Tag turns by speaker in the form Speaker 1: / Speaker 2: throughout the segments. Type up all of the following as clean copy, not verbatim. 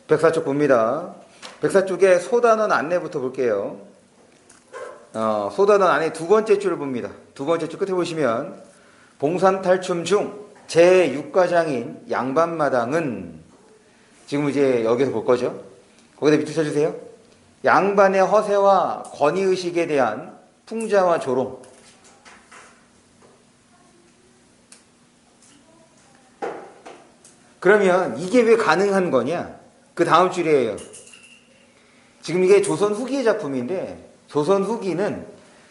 Speaker 1: 백사쪽 봅니다. 백사쪽에 소단원 안내부터 볼게요. 소단원 안내 두 번째 줄을 봅니다. 두 번째 줄 끝에 보시면 봉산탈춤 중 제6과장인 양반마당은 지금 이제 여기서 볼 거죠. 거기다 밑줄 쳐주세요. 양반의 허세와 권위의식에 대한 풍자와 조롱. 그러면 이게 왜 가능한 거냐? 그 다음 줄이에요. 지금 이게 조선 후기의 작품인데, 조선 후기는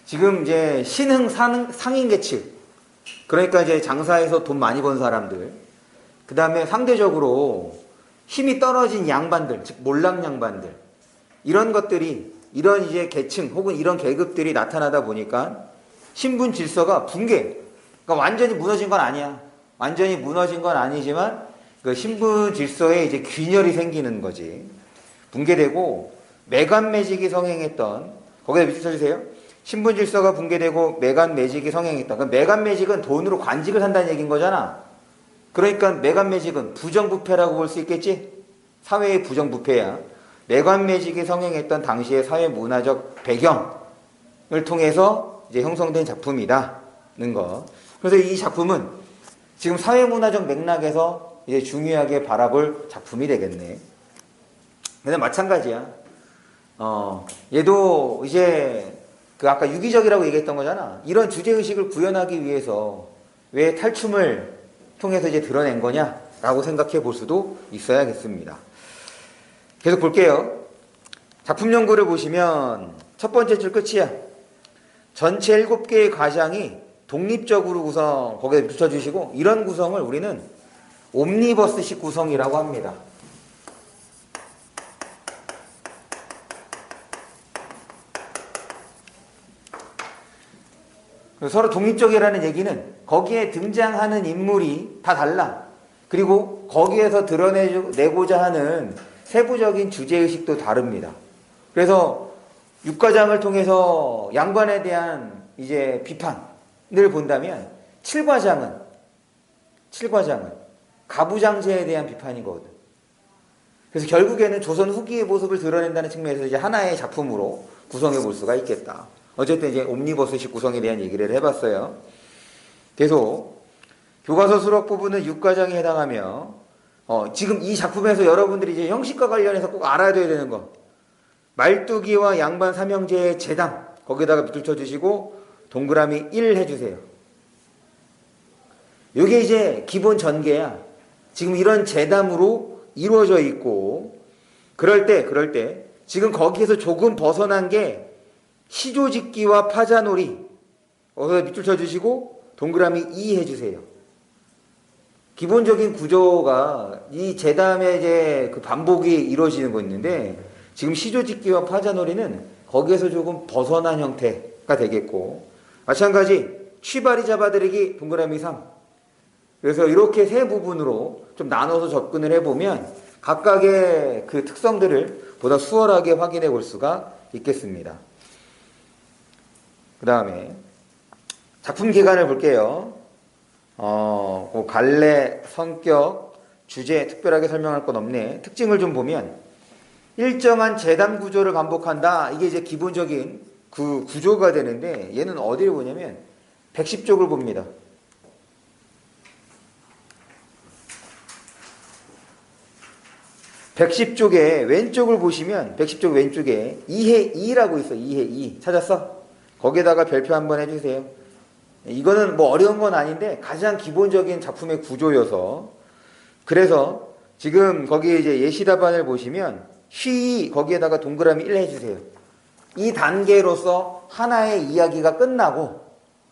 Speaker 1: 지금 이제 신흥 상인 계층, 그러니까 이제 장사해서 돈 많이 번 사람들, 그 다음에 상대적으로 힘이 떨어진 양반들, 즉 몰락 양반들, 이런 것들이, 이런 이제 계층 혹은 이런 계급들이 나타나다 보니까 신분 질서가 붕괴. 그러니까 완전히 무너진 건 아니야. 완전히 무너진 건 아니지만 그 신분 질서에 이제 균열이 생기는 거지. 붕괴되고 매간매직이 성행했던, 거기다 밑줄 쳐주세요. 신분 질서가 붕괴되고 매간매직이 성행했던. 그러니까 매간매직은 돈으로 관직을 산다는 얘기인 거잖아. 그러니까 매간매직은 부정부패라고 볼 수 있겠지? 사회의 부정부패야. 매간매직이 성행했던 당시의 사회 문화적 배경을 통해서 이제 형성된 작품이다는 거. 그래서 이 작품은 지금 사회 문화적 맥락에서 이제 중요하게 바라볼 작품이 되겠네. 근데 마찬가지야. 얘도 이제 그 아까 유기적이라고 얘기했던 거잖아. 이런 주제의식을 구현하기 위해서 왜 탈춤을 통해서 이제 드러낸 거냐라고 생각해 볼 수도 있어야겠습니다. 계속 볼게요. 작품 연구를 보시면 첫 번째 줄 끝이야. 전체 7개의 가장이 독립적으로 구성, 거기에 붙여주시고, 이런 구성을 우리는 옴니버스식 구성이라고 합니다. 서로 독립적이라는 얘기는 거기에 등장하는 인물이 다 달라. 그리고 거기에서 드러내고자 하는 세부적인 주제의식도 다릅니다. 그래서 육과장을 통해서 양반에 대한 이제 비판을 본다면 7과장은 가부장제에 대한 비판이거든. 그래서 결국에는 조선 후기의 모습을 드러낸다는 측면에서 이제 하나의 작품으로 구성해 볼 수가 있겠다. 어쨌든 이제 옴니버스식 구성에 대한 얘기를 해봤어요. 계속 교과서 수록 부분은 6과장에 해당하며, 지금 이 작품에서 여러분들이 이제 형식과 관련해서 꼭 알아야 되는 거, 말뚝이와 양반 삼형제의 재당, 거기다가 밑줄 쳐주시고 동그라미 1 해주세요. 이게 이제 기본 전개야. 지금 이런 재담으로 이루어져 있고, 그럴 때 지금 거기에서 조금 벗어난 게 시조짓기와 파자놀이, 거기서 밑줄 쳐주시고 동그라미 2 해주세요. 기본적인 구조가 이 재담의 이제 그 반복이 이루어지는 거 있는데, 지금 시조짓기와 파자놀이는 거기에서 조금 벗어난 형태가 되겠고, 마찬가지 취바리 잡아들이기 동그라미 3. 그래서 이렇게 세 부분으로 좀 나눠서 접근을 해보면 각각의 그 특성들을 보다 수월하게 확인해 볼 수가 있겠습니다. 그 다음에 작품 기간을 볼게요. 그 갈래, 성격, 주제 특별하게 설명할 건 없네. 특징을 좀 보면 일정한 재단 구조를 반복한다. 이게 이제 기본적인 그 구조가 되는데, 얘는 어디를 보냐면 110쪽을 봅니다. 110쪽에 왼쪽을 보시면 110쪽 왼쪽에 2해 2라고 있어. 2해 2. 찾았어? 거기에다가 별표 한번 해주세요. 이거는 뭐 어려운 건 아닌데 가장 기본적인 작품의 구조여서, 그래서 지금 거기에 이제 예시답안을 보시면 쉬 거기에다가 동그라미 1 해주세요. 이 단계로서 하나의 이야기가 끝나고,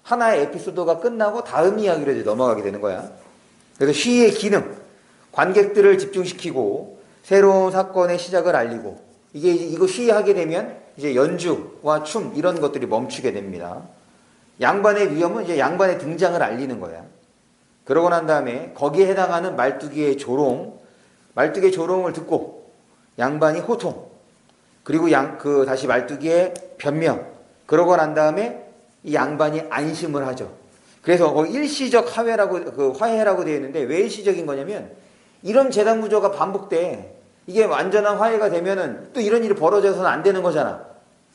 Speaker 1: 하나의 에피소드가 끝나고 다음 이야기로 이제 넘어가게 되는 거야. 그래서 쉬의 기능, 관객들을 집중시키고 새로운 사건의 시작을 알리고, 이거 쉬하게 되면 이제 연주와 춤 이런 것들이 멈추게 됩니다. 양반의 위험은 이제 양반의 등장을 알리는 거야. 그러고 난 다음에 거기에 해당하는 말뚝이의 조롱, 말뚝의 조롱을 듣고 양반이 호통, 그리고 다시 말뚝이의 변명, 그러고 난 다음에 이 양반이 안심을 하죠. 그래서 거기 일시적 화해라고 되어 있는데, 왜 일시적인 거냐면 이런 재단 구조가 반복돼. 이게 완전한 화해가 되면은 또 이런 일이 벌어져서는 안 되는 거잖아.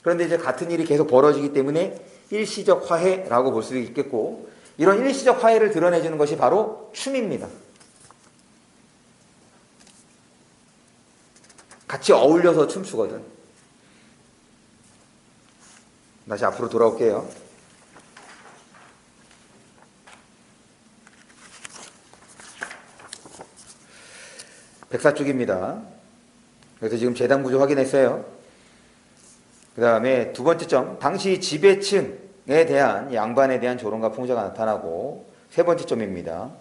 Speaker 1: 그런데 이제 같은 일이 계속 벌어지기 때문에 일시적 화해라고 볼 수 있겠고, 이런 일시적 화해를 드러내주는 것이 바로 춤입니다. 같이 어울려서 춤추거든. 다시 앞으로 돌아올게요. 백사쪽입니다. 그래서 지금 재단 구조 확인했어요. 그 다음에 두 번째 점, 당시 지배층에 대한 양반에 대한 조롱과 풍자가 나타나고, 세 번째 점입니다.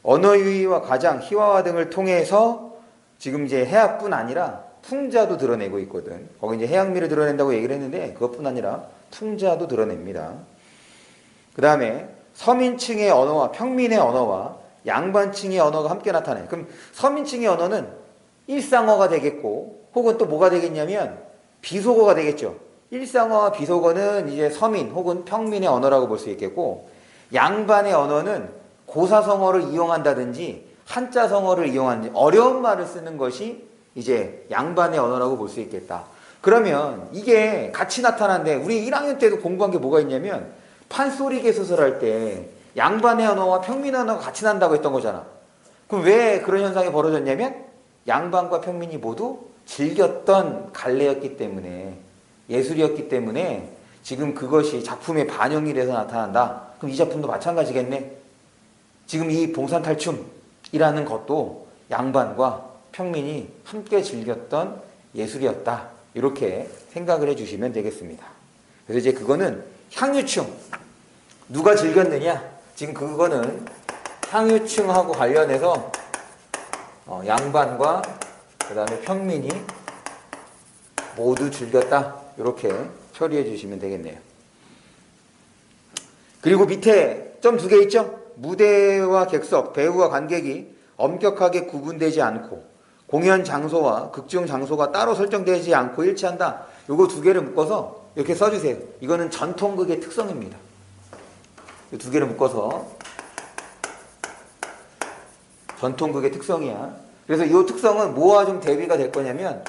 Speaker 1: 언어 유희와 가장, 희화화 등을 통해서 지금 이제 해학뿐 아니라 풍자도 드러내고 있거든. 거기 이제 해양미를 드러낸다고 얘기를 했는데 그것뿐 아니라 풍자도 드러냅니다. 그 다음에 서민층의 언어와 평민의 언어와 양반층의 언어가 함께 나타나요. 그럼 서민층의 언어는 일상어가 되겠고, 혹은 또 뭐가 되겠냐면 비속어가 되겠죠. 일상어와 비속어는 이제 서민 혹은 평민의 언어라고 볼 수 있겠고, 양반의 언어는 고사성어를 이용한다든지 한자성어를 이용하는 어려운 말을 쓰는 것이 이제 양반의 언어라고 볼 수 있겠다. 그러면 이게 같이 나타나는데, 우리 1학년 때도 공부한 게 뭐가 있냐면 판소리개 소설할 때 양반의 언어와 평민의 언어가 같이 난다고 했던 거잖아. 그럼 왜 그런 현상이 벌어졌냐면 양반과 평민이 모두 즐겼던 갈래였기 때문에, 예술이었기 때문에 지금 그것이 작품에 반영이 돼서 나타난다. 그럼 이 작품도 마찬가지겠네. 지금 이 봉산탈춤이라는 것도 양반과 평민이 함께 즐겼던 예술이었다. 이렇게 생각을 해주시면 되겠습니다. 그래서 이제 그거는 향유층, 누가 즐겼느냐? 지금 그거는 향유층하고 관련해서 양반과 그 다음에 평민이 모두 즐겼다. 이렇게 처리해 주시면 되겠네요. 그리고 밑에 점 두 개 있죠? 무대와 객석, 배우와 관객이 엄격하게 구분되지 않고 공연 장소와 극중 장소가 따로 설정되지 않고 일치한다. 요거 두 개를 묶어서 이렇게 써주세요. 이거는 전통극의 특성입니다. 이 두 개를 묶어서 전통극의 특성이야. 그래서 이 특성은 뭐와 좀 대비가 될 거냐면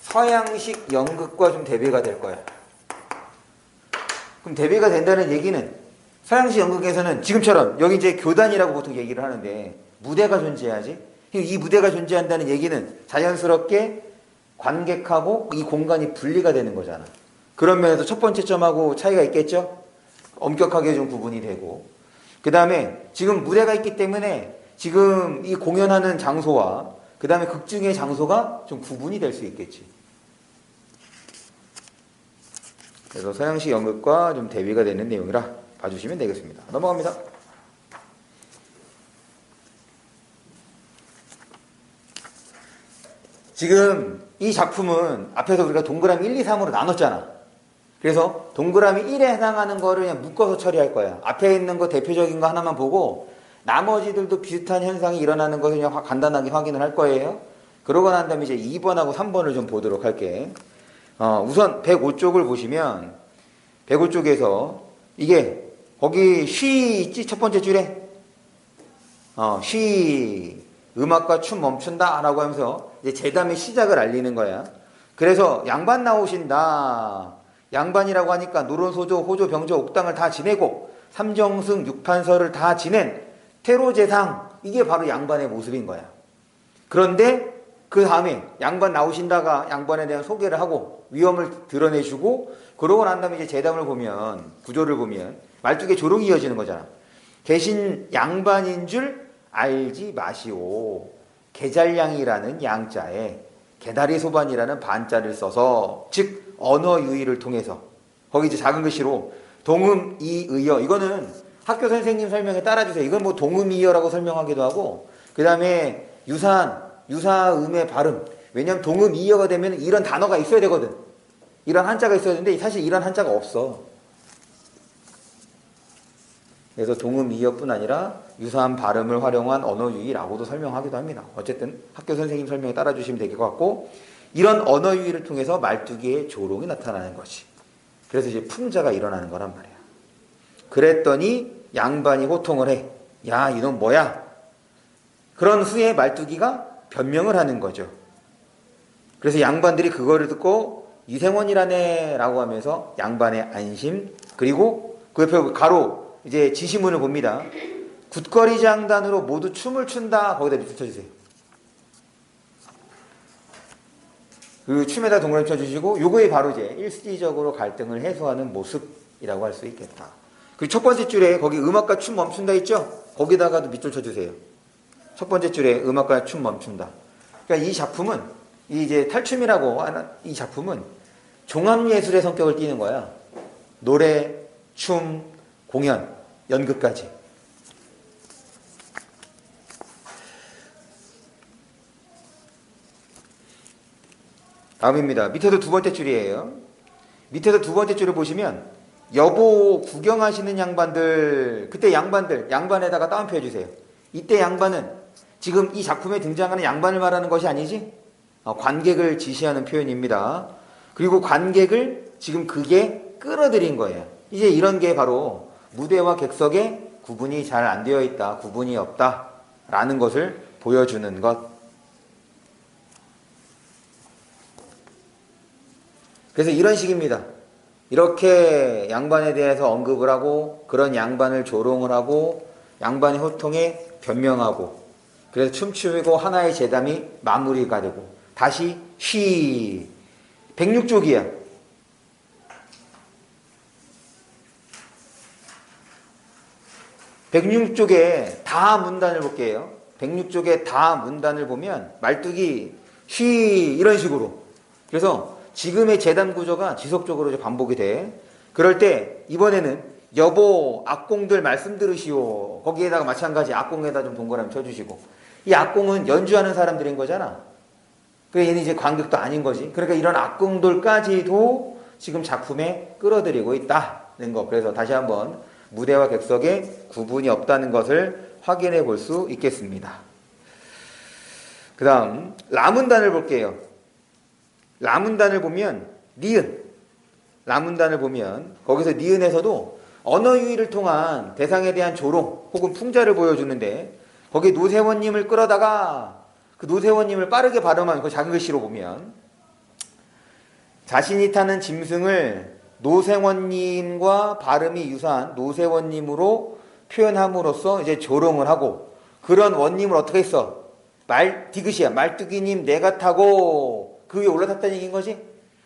Speaker 1: 서양식 연극과 좀 대비가 될 거야. 그럼 대비가 된다는 얘기는 서양식 연극에서는 지금처럼 여기 이제 교단이라고 보통 얘기를 하는데 무대가 존재하지. 이 무대가 존재한다는 얘기는 자연스럽게 관객하고 이 공간이 분리가 되는 거잖아. 그런 면에서 첫 번째 점하고 차이가 있겠죠? 엄격하게 좀 구분이 되고, 그 다음에 지금 무대가 있기 때문에 지금 이 공연하는 장소와 그 다음에 극중의 장소가 좀 구분이 될 수 있겠지. 그래서 서양식 연극과 좀 대비가 되는 내용이라 봐주시면 되겠습니다. 넘어갑니다. 지금 이 작품은 앞에서 우리가 동그라미 1, 2, 3으로 나눴잖아. 그래서 동그라미 1에 해당하는 거를 그냥 묶어서 처리할 거야. 앞에 있는 거 대표적인 거 하나만 보고 나머지들도 비슷한 현상이 일어나는 것을 그냥 간단하게 확인을 할 거예요. 그러고 난 다음에 이제 2번하고 3번을 좀 보도록 할게. 우선 105쪽을 보시면 105쪽에서 이게 거기 쉬 있지? 첫 번째 줄에 쉬 음악과 춤 멈춘다 라고 하면서 이제 제담의 시작을 알리는 거야. 그래서 양반 나오신다. 양반이라고 하니까 노론소조, 호조, 병조, 옥당을 다 지내고 삼정승, 육판서를 다 지낸 태로제상, 이게 바로 양반의 모습인 거야. 그런데 그 다음에 양반 나오신다가 양반에 대한 소개를 하고 위엄을 드러내주고, 그러고 난 다음에 이제 제담을 보면, 구조를 보면 말뚝에 조롱이 이어지는 거잖아. 계신 양반인 줄 알지 마시오. 계잘량이라는 양자에 개다리 소반이라는 반자를 써서, 즉 언어 유희를 통해서, 거기 이제 작은 글씨로 동음이의어, 이거는 학교 선생님 설명에 따라주세요. 이건 뭐 동음이의어라고 설명하기도 하고, 그 다음에 유사음의 발음. 왜냐면 동음이의어가 되면 이런 단어가 있어야 되거든. 이런 한자가 있어야 되는데 사실 이런 한자가 없어. 그래서 동음이의어뿐 아니라 유사한 발음을 활용한 언어유희라고도 설명하기도 합니다. 어쨌든 학교 선생님 설명에 따라주시면 될 것 같고, 이런 언어유희를 통해서 말뚝의 조롱이 나타나는 것이, 그래서 이제 풍자가 일어나는 거란 말이야. 그랬더니 양반이 호통을 해. 야, 이놈 뭐야? 그런 후에 말뚝이가 변명을 하는 거죠. 그래서 양반들이 그거를 듣고 이생원이라네 라고 하면서 양반의 안심, 그리고 그 옆에 가로 이제 지시문을 봅니다. 굿거리 장단으로 모두 춤을 춘다. 거기다 밑줄 쳐주세요. 그 춤에다 동그라미 쳐주시고, 요거에 바로 이제 일시적으로 갈등을 해소하는 모습이라고 할 수 있겠다. 그리고 첫 번째 줄에 거기 음악과 춤 멈춘다 있죠? 거기다가도 밑줄 쳐주세요. 첫 번째 줄에 음악과 춤 멈춘다. 그러니까 이 작품은, 이 이제 탈춤이라고 하는 이 작품은 종합예술의 성격을 띠는 거야. 노래, 춤, 공연, 연극까지. 다음입니다. 밑에도 두 번째 줄이에요. 밑에도 두 번째 줄을 보시면 여보 구경하시는 양반들, 그때 양반에다가 따옴표 해주세요. 이때 양반은 지금 이 작품에 등장하는 양반을 말하는 것이 아니지, 관객을 지시하는 표현입니다. 그리고 관객을 지금 그게 끌어들인 거예요. 이제 이런 게 바로 무대와 객석에 구분이 잘 안 되어 있다, 구분이 없다 라는 것을 보여주는 것. 그래서 이런 식입니다. 이렇게 양반에 대해서 언급을 하고, 그런 양반을 조롱을 하고, 양반의 호통에 변명하고, 그래서 춤추고 하나의 재담이 마무리가 되고, 다시 쉬. 106쪽이야. 106쪽에 다 문단을 볼게요. 106쪽에 다 문단을 보면 말뚝이 쉬 이런 식으로. 그래서 지금의 재단 구조가 지속적으로 반복이 돼. 그럴 때 이번에는 여보 악공들 말씀 들으시오. 거기에다가 마찬가지 악공에다 좀 동그라미 쳐주시고. 이 악공은 연주하는 사람들인 거잖아. 그래 얘는 이제 관객도 아닌 거지. 그러니까 이런 악공들까지도 지금 작품에 끌어들이고 있다는 거. 그래서 다시 한번 무대와 객석에 구분이 없다는 것을 확인해 볼 수 있겠습니다. 그 다음 라문단을 볼게요. 라문단을 보면 니은, 라문단을 보면 거기서 니은에서도 언어 유희를 통한 대상에 대한 조롱 혹은 풍자를 보여주는데, 거기 노세원님을 끌어다가 그 노세원님을 빠르게 발음한 그 작은 글씨로 보면 자신이 타는 짐승을 노세원님과 발음이 유사한 노세원님으로 표현함으로써 이제 조롱을 하고, 그런 원님을 어떻게 했어? 디귿이야. 말뚝이님 내가 타고 그 위에 올라탔다는 얘기인 거지.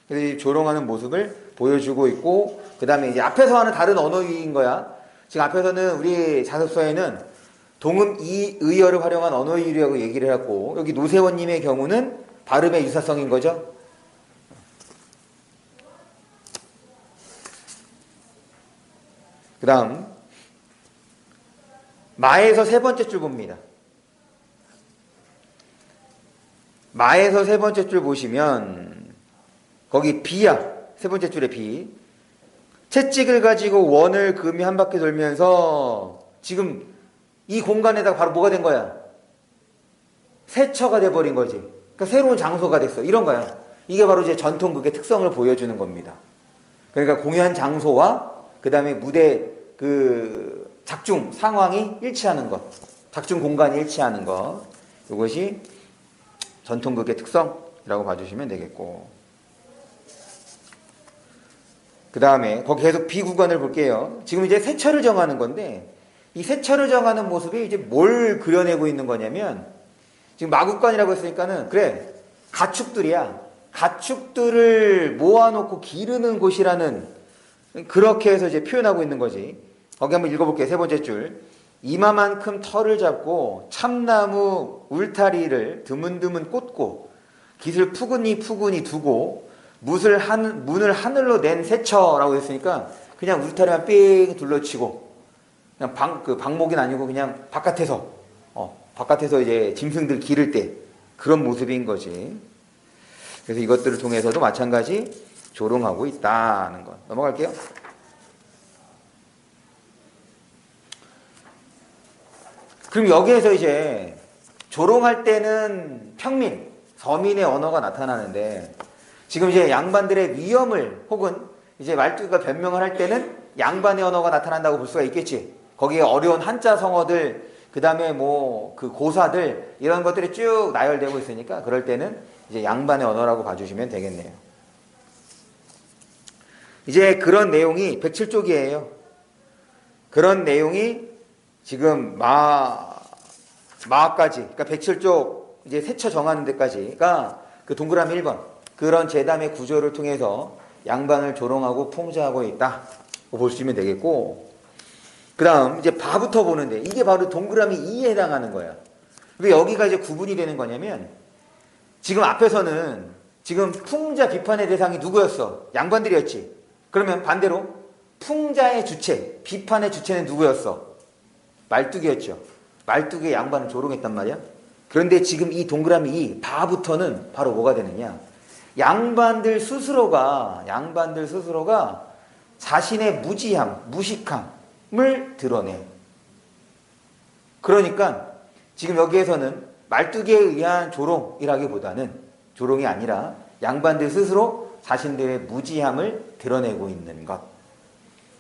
Speaker 1: 그래서 조롱하는 모습을 보여주고 있고, 그 다음에 이제 앞에서 하는 다른 언어 유희인 거야. 지금 앞에서는 우리 자습서에는 동음 이의어를 활용한 언어 유희라고 얘기를 했고, 여기 노세원님의 경우는 발음의 유사성인 거죠. 그 다음 마에서 세 번째 줄 봅니다. 마에서 세 번째 줄 보시면 거기 비야. 세 번째 줄에 비. 채찍을 가지고 원을 금이 한 바퀴 돌면서 지금 이 공간에다가 바로 뭐가 된 거야? 세처가 돼버린 거지. 그러니까 새로운 장소가 됐어. 이런 거야. 이게 바로 이제 전통극의 특성을 보여주는 겁니다. 그러니까 공연 장소와 그 다음에 무대 그 작중 상황이 일치하는 것, 작중 공간이 일치하는 것, 이것이 전통극의 특성이라고 봐주시면 되겠고, 그 다음에 거기 계속 비구간을 볼게요. 지금 이제 세처를 정하는 건데, 이 세처를 정하는 모습이 이제 뭘 그려내고 있는 거냐면, 지금 마구간이라고 했으니까는 그래 가축들이야. 가축들을 모아놓고 기르는 곳이라는, 그렇게 해서 이제 표현하고 있는 거지. 거기 한번 읽어볼게요. 세 번째 줄. 이마만큼 털을 잡고 참나무 울타리를 드문드문 꽂고 깃을 푸근히 두고 문을 하늘로 낸 세처라고 했으니까 그냥 울타리만 삥 둘러치고 그냥 방목은 아니고 그냥 바깥에서 이제 짐승들 기를 때 그런 모습인 거지. 그래서 이것들을 통해서도 마찬가지 조롱하고 있다는 것. 넘어갈게요. 그럼 여기에서 이제 조롱할 때는 평민, 서민의 언어가 나타나는데, 지금 이제 양반들의 위엄을 혹은 이제 말뚝이가 변명을 할 때는 양반의 언어가 나타난다고 볼 수가 있겠지. 거기에 어려운 한자 성어들, 그 다음에 뭐 그 고사들 이런 것들이 쭉 나열되고 있으니까 그럴 때는 이제 양반의 언어라고 봐주시면 되겠네요. 이제 그런 내용이 107쪽이에요. 그런 내용이 지금 마까지, 그러니까 107쪽 이제 세처 정하는 데까지가 그 동그라미 1번 그런 제담의 구조를 통해서 양반을 조롱하고 풍자하고 있다 보시면 되겠고, 그 다음 이제 바부터 보는데 이게 바로 동그라미 2에 해당하는 거야. 왜 여기가 이제 구분이 되는 거냐면 지금 앞에서는 지금 풍자 비판의 대상이 누구였어? 양반들이었지. 그러면 반대로 풍자의 주체, 비판의 주체는 누구였어? 말뚝이었죠. 말뚝의 양반을 조롱했단 말이야. 그런데 지금 이 동그라미 2, 바부터는 바로 뭐가 되느냐? 양반들 스스로가 자신의 무지함, 무식함을 드러내. 그러니까 지금 여기에서는 말뚝에 의한 조롱이라기보다는 조롱이 아니라 양반들 스스로 자신들의 무지함을 드러내고 있는 것.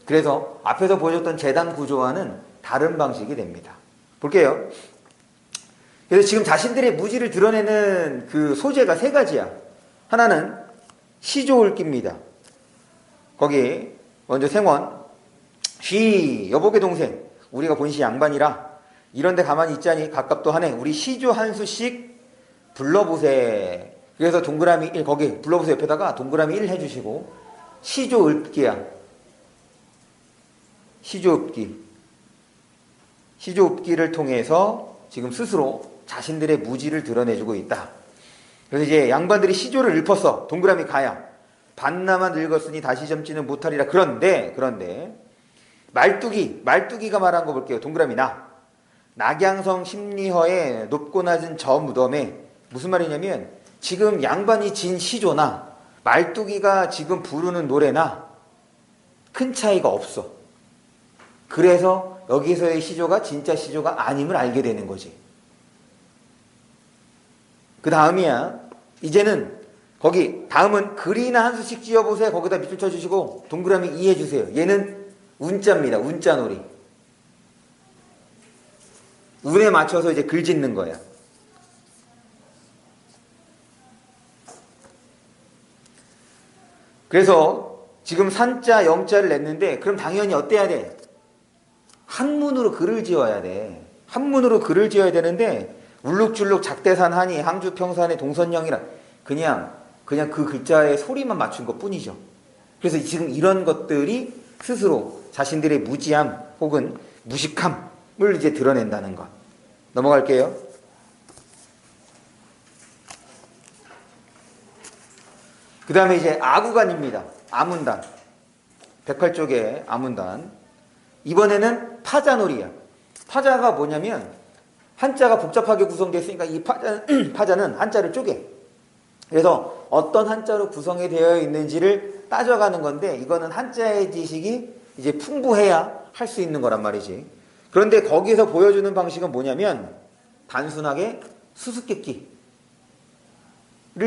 Speaker 1: 그래서 앞에서 보여줬던 제단 구조와는 다른 방식이 됩니다. 볼게요. 그래서 지금 자신들의 무지를 드러내는 그 소재가 세 가지야. 하나는 시조을기입니다. 거기 먼저 생원, 쉬 여복의 동생, 우리가 본시 양반이라 이런데 가만히 있자니 가깝도 하네. 우리 시조 한 수씩 불러보세. 그래서 동그라미 1, 거기 불러보세 옆에다가 동그라미 1 해주시고, 시조읍기야. 시조읍기를 통해서 지금 스스로 자신들의 무지를 드러내주고 있다. 그래서 이제 양반들이 시조를 읊었어. 동그라미 가야. 반나만 늙었으니 다시 젊지는 못하리라. 그런데 말뚝이가 말한 거 볼게요. 동그라미 낙양성 심리허의 높고 낮은 저 무덤에 무슨 말이냐면 지금 양반이 진 시조나 말뚝이가 지금 부르는 노래나 큰 차이가 없어. 그래서 여기서의 시조가 진짜 시조가 아님을 알게 되는 거지. 그 다음이야. 이제는 거기 다음은 글이나 한 수씩 지어보세요. 거기다 밑줄 쳐주시고 동그라미 2 해주세요. 얘는 운자입니다. 운자놀이. 운에 맞춰서 이제 글 짓는 거야. 그래서 지금 산자, 영자를 냈는데 그럼 당연히 어때야 돼? 한문으로 글을 지어야 돼. 한문으로 글을 지어야 되는데 울룩줄룩 작대산 하니 항주 평산의 동선령이라 그냥 그 글자의 소리만 맞춘 것 뿐이죠. 그래서 지금 이런 것들이 스스로 자신들의 무지함 혹은 무식함을 이제 드러낸다는 것. 넘어갈게요. 그 다음에 이제 아구간입니다. 아문단. 108쪽의 아문단. 이번에는 파자놀이야. 파자가 뭐냐면 한자가 복잡하게 구성되어 있으니까 이 파자는 한자를 쪼개. 그래서 어떤 한자로 구성이 되어 있는지를 따져가는 건데 이거는 한자의 지식이 이제 풍부해야 할 수 있는 거란 말이지. 그런데 거기서 보여주는 방식은 뭐냐면 단순하게 수수께끼를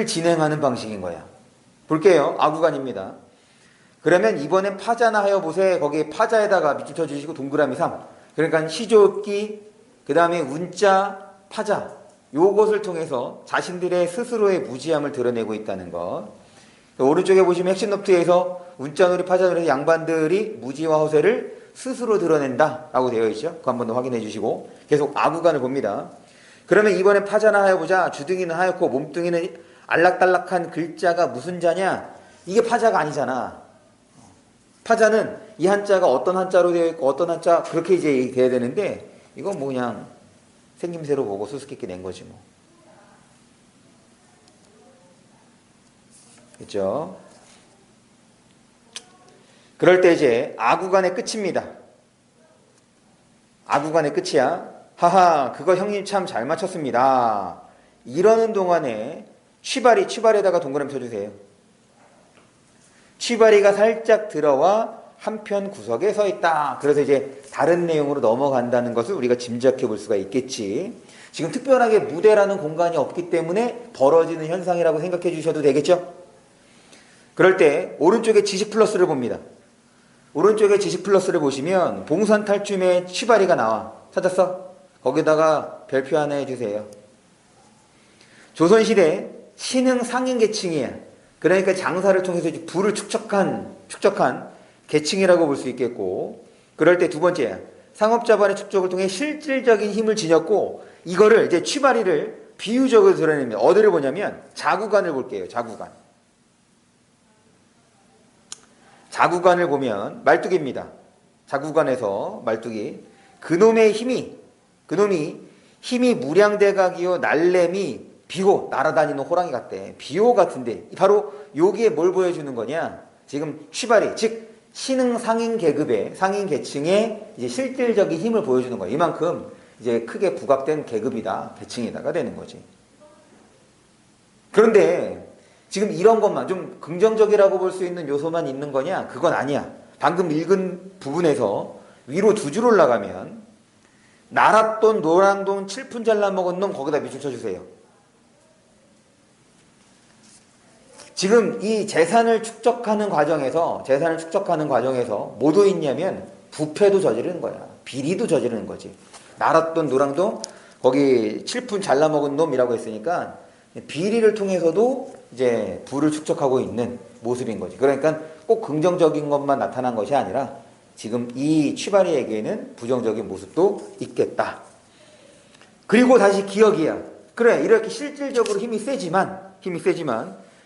Speaker 1: 진행하는 방식인 거야. 볼게요. 아구간입니다. 그러면 이번엔 파자나 하여 보세. 거기에 파자에다가 밑줄 쳐주시고 동그라미 3. 그러니까 시조읍기, 그 다음에 운자, 파자. 요것을 통해서 자신들의 스스로의 무지함을 드러내고 있다는 것. 오른쪽에 보시면 핵심 노트에서 운자놀이, 파자놀이 양반들이 무지와 허세를 스스로 드러낸다 라고 되어 있죠. 그거 한 번 더 확인해 주시고 계속 아구간을 봅니다. 그러면 이번엔 파자나 하여 보자. 주둥이는 하얗고 몸뚱이는 알락달락한 글자가 무슨 자냐? 이게 파자가 아니잖아. 파자는 이 한자가 어떤 한자로 되어 있고 어떤 한자 그렇게 이제 돼야 되는데 이건 뭐 그냥 생김새로 보고 수수께끼 낸 거지 뭐. 그렇죠? 그럴 때 이제 아구간의 끝입니다. 아구간의 끝이야. 하하, 그거 형님 참 잘 맞췄습니다. 이러는 동안에 취발에다가 동그라미 쳐주세요. 취발이가 살짝 들어와 한편 구석에 서 있다. 그래서 이제 다른 내용으로 넘어간다는 것을 우리가 짐작해 볼 수가 있겠지. 지금 특별하게 무대라는 공간이 없기 때문에 벌어지는 현상이라고 생각해 주셔도 되겠죠? 그럴 때 오른쪽에 지식 플러스를 봅니다. 오른쪽에 지식 플러스를 보시면 봉선탈춤의 취발이가 나와. 찾았어? 거기다가 별표 하나 해주세요. 조선시대 신흥 상인계층이야. 그러니까 장사를 통해서 부를 축적한 계층이라고 볼 수 있겠고, 그럴 때 두 번째야. 상업자반의 축적을 통해 실질적인 힘을 지녔고, 이거를 이제 취바리를 비유적으로 드러냅니다. 어디를 보냐면 자구간을 볼게요. 자구간을 보면 말뚝입니다. 자구간에서 말뚝이 그놈이 힘이 무량대각이요 날래미 비호 날아다니는 호랑이 같대. 비호 같은데 바로 여기에 뭘 보여주는 거냐? 지금 취바리 즉 신흥 상인 계급의 상인 계층의 이제 실질적인 힘을 보여주는 거예요. 이만큼 이제 크게 부각된 계급이다, 계층이다가 되는 거지. 그런데 지금 이런 것만 좀 긍정적이라고 볼 수 있는 요소만 있는 거냐? 그건 아니야. 방금 읽은 부분에서 위로 두 줄 올라가면 나랏돈 노랑돈 칠푼 잘라먹은 놈 거기다 밑줄 쳐주세요. 지금 이 재산을 축적하는 과정에서 뭐도 있냐면 부패도 저지르는 거야. 비리도 저지르는 거지. 나랏돈 노랑돈 거기 칠푼 잘라먹은 놈이라고 했으니까 비리를 통해서도 이제 부를 축적하고 있는 모습인 거지. 그러니까 꼭 긍정적인 것만 나타난 것이 아니라 지금 이 취바리에게는 부정적인 모습도 있겠다. 그리고 다시 기억이야. 그래, 이렇게 실질적으로 힘이 세지만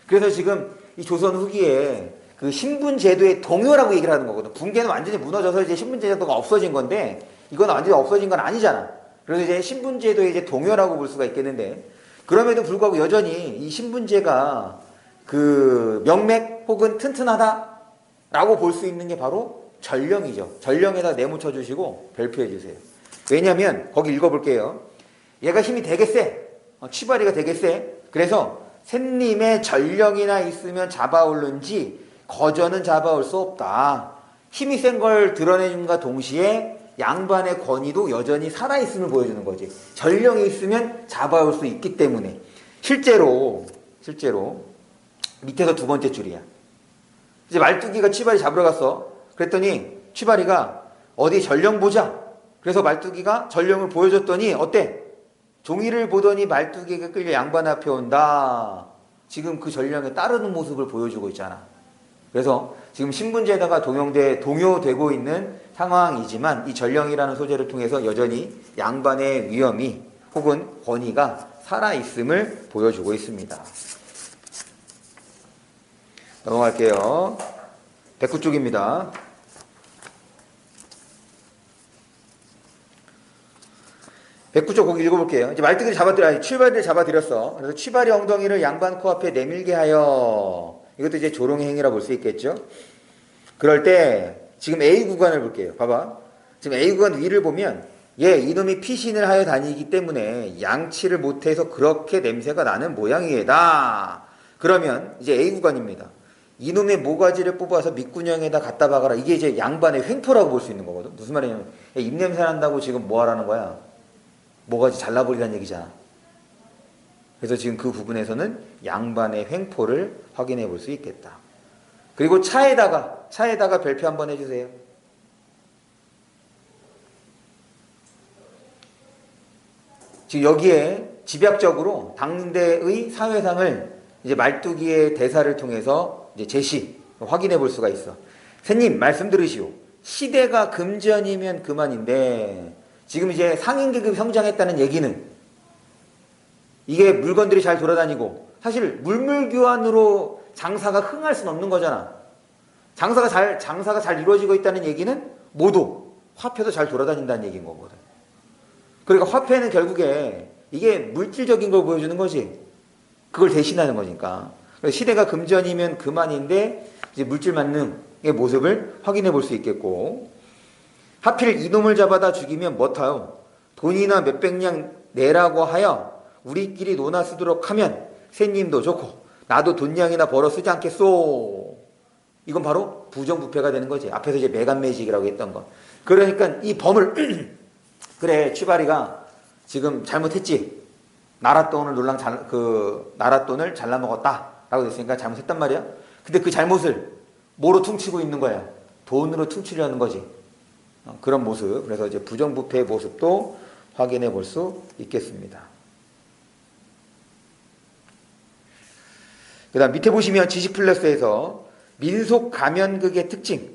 Speaker 1: 그래서 지금 이 조선 후기에 그 신분제도의 동요라고 얘기를 하는 거거든. 붕괴는 완전히 무너져서 이제 신분제도가 없어진 건데 이건 완전히 없어진 건 아니잖아. 그래서 이제 신분제도의 이제 동요라고 볼 수가 있겠는데, 그럼에도 불구하고 여전히 이 신분제가 그 명맥 혹은 튼튼하다라고 볼 수 있는 게 바로 전령이죠. 전령에다 네모쳐 주시고 별표해 주세요. 왜냐하면 거기 읽어볼게요. 얘가 힘이 되게 세. 취바리가 되게 세. 그래서 샌님의 전령이나 있으면 잡아올는지 거저는 잡아올 수 없다. 힘이 센 걸 드러내줌과 동시에 양반의 권위도 여전히 살아있음을 보여주는 거지. 전령이 있으면 잡아올 수 있기 때문에. 실제로 밑에서 두 번째 줄이야. 이제 말뚝이가 취바리 잡으러 갔어. 그랬더니 취바리가 어디 전령 보자. 그래서 말뚝이가 전령을 보여줬더니 어때? 종이를 보더니 말뚝이가 끌려 양반 앞에 온다. 지금 그 전령에 따르는 모습을 보여주고 있잖아. 그래서 지금 신분제도가 동요되고 있는 상황이지만 이 전령이라는 소재를 통해서 여전히 양반의 위엄이 혹은 권위가 살아있음을 보여주고 있습니다. 넘어갈게요. 109쪽입니다. 백구쪽 거기 읽어볼게요. 이제 말뚝이를 취바리를 잡아들였어. 그래서 취바리 엉덩이를 양반 코앞에 내밀게 하여. 이것도 이제 조롱의 행위라 볼 수 있겠죠. 그럴 때 지금 A 구간을 볼게요. 봐봐. 지금 A 구간 위를 보면 이놈이 피신을 하여 다니기 때문에 양치를 못해서 그렇게 냄새가 나는 모양이다. 그러면 이제 A 구간입니다. 이놈의 모가지를 뽑아서 밑구녕에다 갖다 박아라. 이게 이제 양반의 횡포라고 볼 수 있는 거거든. 무슨 말이냐면 입냄새 난다고 지금 뭐 하라는 거야? 모가지 잘라버리라는 얘기잖아. 그래서 지금 그 부분에서는 양반의 횡포를 확인해 볼 수 있겠다. 그리고 차에다가 별표 한번 해주세요. 지금 여기에 집약적으로 당대의 사회상을 이제 말뚝이의 대사를 통해서 이제 확인해 볼 수가 있어. 샌님 말씀 들으시오. 시대가 금전이면 그만인데 지금 이제 상인계급이 성장했다는 얘기는 이게 물건들이 잘 돌아다니고 사실 물물교환으로 장사가 흥할 수는 없는 거잖아. 장사가 잘 이루어지고 있다는 얘기는 모두 화폐도 잘 돌아다닌다는 얘기인 거거든. 그러니까 화폐는 결국에 이게 물질적인 걸 보여주는 거지. 그걸 대신하는 거니까. 시대가 금전이면 그만인데 이제 물질 만능의 모습을 확인해 볼 수 있겠고, 하필 이놈을 잡아다 죽이면 뭐타요? 돈이나 몇백냥 내라고 하여 우리끼리 논아 쓰도록 하면 샌님도 좋고 나도 돈량이나 벌어 쓰지 않겠소. 이건 바로 부정부패가 되는 거지. 앞에서 이제 매간매직이라고 했던 거. 그러니까 이 범을 그래 취바리가 지금 잘못했지. 나랏돈을 잘라먹었다라고 됐으니까 잘못했단 말이야. 근데 그 잘못을 뭐로 퉁치고 있는 거야? 돈으로 퉁치려는 거지. 그런 모습. 그래서 이제 부정부패의 모습도 확인해 볼 수 있겠습니다. 그 다음 밑에 보시면 지식 플러스에서 민속 가면극의 특징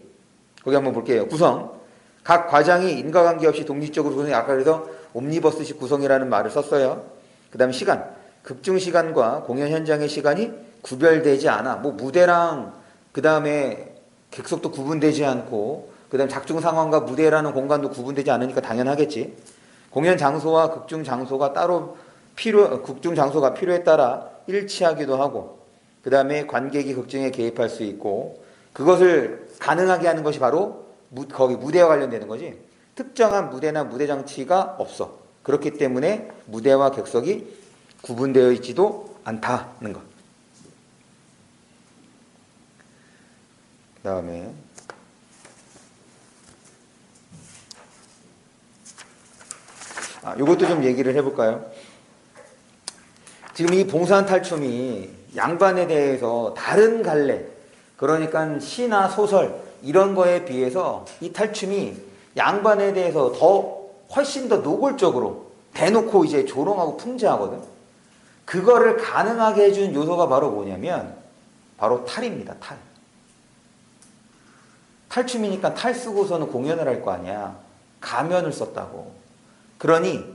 Speaker 1: 거기 한번 볼게요. 구성 각 과장이 인과관계 없이 독립적으로 구성해 아까 그래서 옴니버스식 구성이라는 말을 썼어요. 그 다음에 시간 극중 시간과 공연 현장의 시간이 구별되지 않아 뭐 무대랑 그 다음에 객석도 구분되지 않고 그 다음에 작중 상황과 무대라는 공간도 구분되지 않으니까 당연하겠지. 공연 장소와 극중 장소가 따로 극중 장소가 필요에 따라 일치하기도 하고 그 다음에 관객이 극중에 개입할 수 있고 그것을 가능하게 하는 것이 바로 거기 무대와 관련되는 거지. 특정한 무대나 무대 장치가 없어. 그렇기 때문에 무대와 객석이 구분되어 있지도 않다는 것. 그 다음에 이것도 좀 얘기를 해볼까요? 지금 이 봉산탈춤이 양반에 대해서 다른 갈래 그러니까 시나 소설 이런 거에 비해서 이 탈춤이 양반에 대해서 훨씬 더 노골적으로 대놓고 이제 조롱하고 풍자하거든. 그거를 가능하게 해준 요소가 바로 뭐냐면 바로 탈입니다. 탈춤이니까 탈 쓰고서는 공연을 할 거 아니야. 가면을 썼다고. 그러니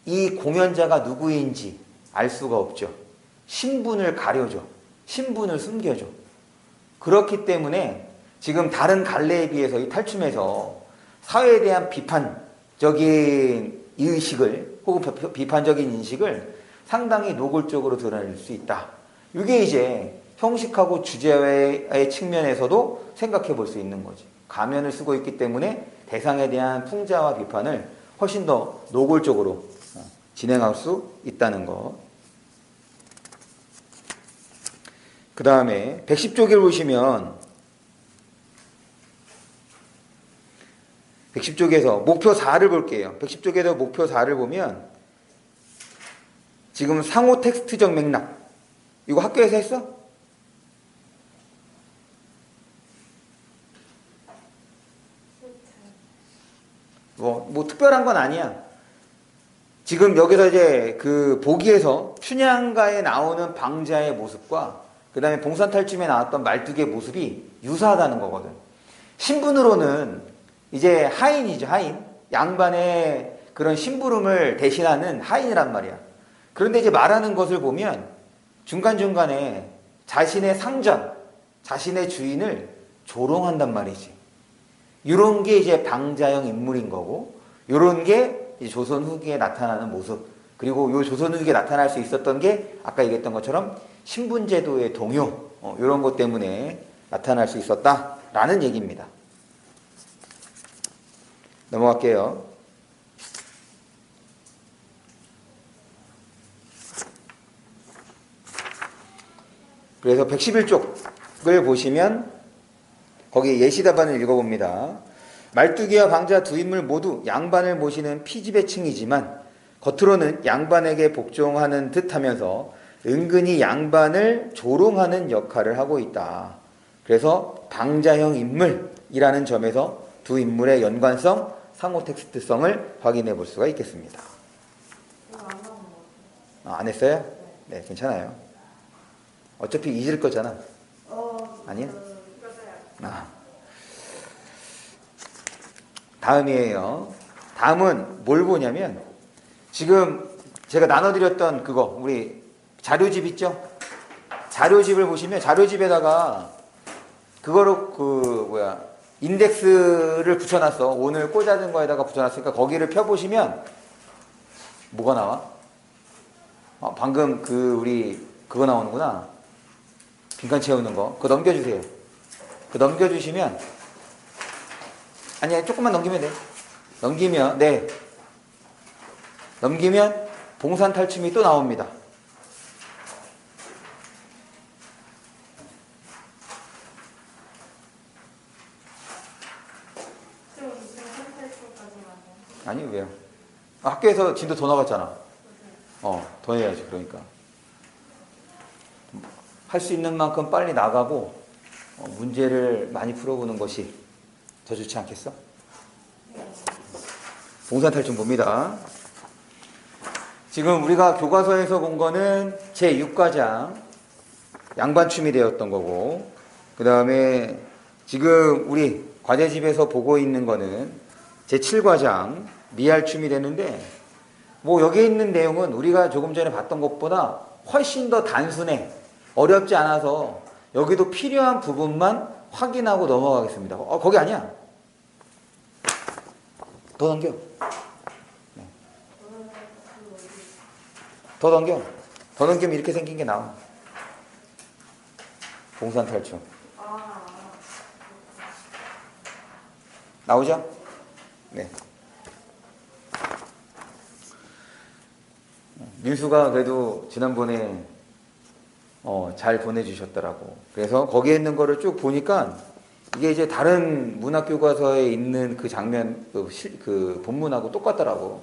Speaker 1: 이 공연자가 누구인지 알 수가 없죠. 신분을 가려줘. 신분을 숨겨줘. 그렇기 때문에 지금 다른 갈래에 비해서 이 탈춤에서 사회에 대한 비판적인 의식을 혹은 비판적인 인식을 상당히 노골적으로 드러낼 수 있다. 이게 이제 형식하고 주제의 측면에서도 생각해 볼 수 있는 거지. 가면을 쓰고 있기 때문에 대상에 대한 풍자와 비판을 훨씬 더 노골적으로 진행할 수 있다는 것. 그 다음에 110쪽을 보시면 110쪽에서 목표 4를 볼게요. 110쪽에서 목표 4를 보면 지금 상호 텍스트적 맥락 이거 학교에서 했어? 뭐 특별한 건 아니야. 지금 여기서 이제 그 보기에서 춘향가에 나오는 방자의 모습과 그 다음에 봉산탈춤에 나왔던 말뚝의 모습이 유사하다는 거거든. 신분으로는 이제 하인이죠. 하인. 양반의 그런 심부름을 대신하는 하인이란 말이야. 그런데 이제 말하는 것을 보면 중간중간에 자신의 상전, 자신의 주인을 조롱한단 말이지. 이런 게 이제 방자형 인물인 거고, 이런 게 이제 조선 후기에 나타나는 모습. 그리고 이 조선 후기에 나타날 수 있었던 게 아까 얘기했던 것처럼 신분제도의 동요, 이런 것 때문에 나타날 수 있었다라는 얘기입니다. 넘어갈게요. 그래서 111쪽을 보시면 거기 예시답안을 읽어봅니다. 말뚝이와 방자 두 인물 모두 양반을 모시는 피지배층이지만 겉으로는 양반에게 복종하는 듯 하면서 은근히 양반을 조롱하는 역할을 하고 있다. 그래서 방자형 인물이라는 점에서 두 인물의 연관성, 상호 텍스트성을 확인해 볼 수가 있겠습니다. 안 했어요? 네, 괜찮아요. 어차피 잊을 거잖아. 아니야? 다음이에요. 다음은 뭘 보냐면 지금 제가 나눠드렸던 그거 우리 자료집 있죠? 자료집을 보시면 자료집에다가 그거로 인덱스를 붙여놨어. 오늘 꽂아둔 거에다가 붙여놨으니까 거기를 펴보시면 뭐가 나와? 방금 우리 그거 나오는구나. 빈칸 채우는 거. 그거 넘겨주세요. 그거 넘겨주시면 아니야, 조금만 넘기면 돼. 넘기면 봉산탈춤이 또 나옵니다. 아니, 왜요? 학교에서 진도 더 나갔잖아. 더 해야지, 그러니까. 할 수 있는 만큼 빨리 나가고 문제를 많이 풀어보는 것이 더 좋지 않겠어? 봉산탈춤 봅니다. 지금 우리가 교과서에서 본 거는 제6과장 양반춤이 되었던 거고, 그 다음에 지금 우리 과제집에서 보고 있는 거는 제7과장 미알춤이 되는데, 뭐 여기에 있는 내용은 우리가 조금 전에 봤던 것보다 훨씬 더 단순해. 어렵지 않아서 여기도 필요한 부분만 확인하고 넘어가겠습니다. 거기 아니야. 더 넘겨. 네. 더 넘겨. 더 넘기면 이렇게 생긴 게 나와. 봉산탈춤. 나오죠? 네. 민수가 그래도 지난번에 잘 보내주셨더라고. 그래서 거기에 있는 거를 쭉 보니까 이게 이제 다른 문학교과서에 있는 그 장면, 그 본문하고 똑같더라고.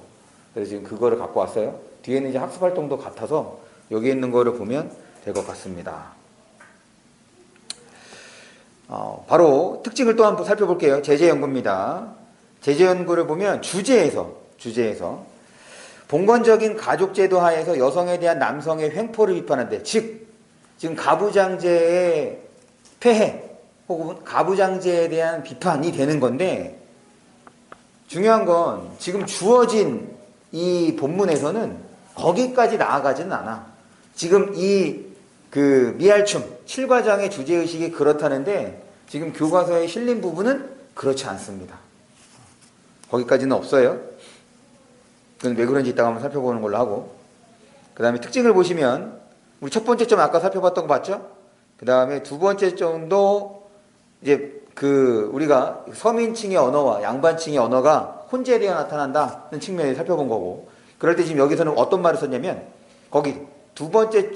Speaker 1: 그래서 지금 그거를 갖고 왔어요. 뒤에는 이제 학습활동도 같아서 여기 있는 거를 보면 될 것 같습니다. 바로 특징을 또 한번 살펴볼게요. 제재연구입니다. 제재연구를 보면 주제에서 봉건적인 가족제도 하에서 여성에 대한 남성의 횡포를 비판하는데, 즉 지금 가부장제의 폐해 혹은 가부장제에 대한 비판이 되는 건데, 중요한 건 지금 주어진 이 본문에서는 거기까지 나아가지는 않아. 지금 그 미알춤 7과장의 주제의식이 그렇다는데 지금 교과서에 실린 부분은 그렇지 않습니다. 거기까지는 없어요. 그건 왜 그런지 이따가 한번 살펴보는 걸로 하고, 그 다음에 특징을 보시면 우리 첫 번째 점 아까 살펴봤던 거 봤죠? 그 다음에 두 번째 점도 이제 우리가 서민층의 언어와 양반층의 언어가 혼재되어 나타난다는 측면을 살펴본 거고, 그럴 때 지금 여기서는 어떤 말을 썼냐면, 거기 두 번째